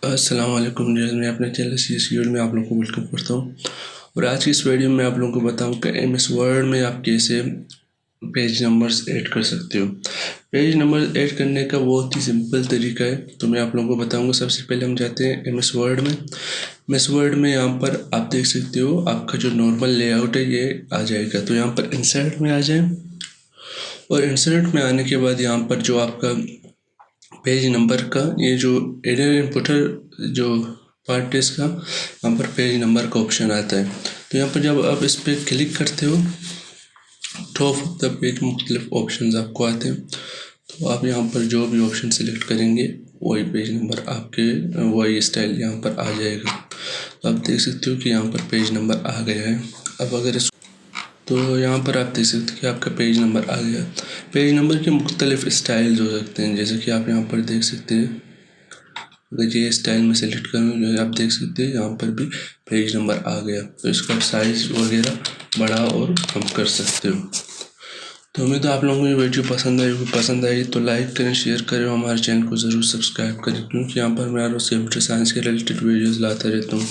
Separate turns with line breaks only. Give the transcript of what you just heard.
अस्सलाम वालेकुम जी, मैं अपने चैनल सी में आप लोगों को वेलकम करता हूँ। और आज की इस वीडियो में आप लोगों को बताऊँ कि एमएस वर्ड में आप कैसे पेज नंबर्स ऐड कर सकते हो। पेज नंबर ऐड करने का बहुत ही सिंपल तरीका है, तो मैं आप लोगों को बताऊंगा। सबसे पहले हम जाते हैं एमएस वर्ड में। एमएस वर्ड में यहाँ पर आप देख सकते हो आपका जो नॉर्मल लेआउट है ये आ जाएगा। तो यहाँ पर इंसर्ट में आ जाए और इंसर्ट में आने के बाद यहाँ पर जो आपका पेज नंबर का ये जो एडिटर इनपुटर जो पार्ट है इसका, यहाँ पर पेज नंबर का ऑप्शन आता है। तो यहाँ पर जब आप इस पर क्लिक करते हो टॉप ऑफ द पेज मुख्तलिफ ऑप्शन आपको आते हैं। तो आप यहाँ पर जो भी ऑप्शन सेलेक्ट करेंगे वही पेज नंबर आपके वही स्टाइल यहाँ पर आ जाएगा। तो आप देख सकते हो कि यहाँ पर पेज नंबर आ गया है। अब अगर इस तो यहाँ पर आप देख सकते हैं कि आपका पेज नंबर आ गया। पेज नंबर के मुख्तलिफ स्टाइल्स हो सकते हैं, जैसे कि आप यहाँ पर देख सकते हैं। अगर ये स्टाइल में सेलेक्ट करूँ आप देख सकते हैं यहाँ पर भी पेज नंबर आ गया। तो इसका साइज़ वगैरह बड़ा और कम कर सकते हो। तो उम्मीद है आप लोगों को ये वीडियो पसंद आई तो लाइक करें, शेयर करें, हमारे चैनल को ज़रूर सब्सक्राइब करें, क्योंकि यहाँ पर मैं रोज़ कंप्यूटर साइंस के रिलेटेड वीडियोज़ लाता रहता हूँ।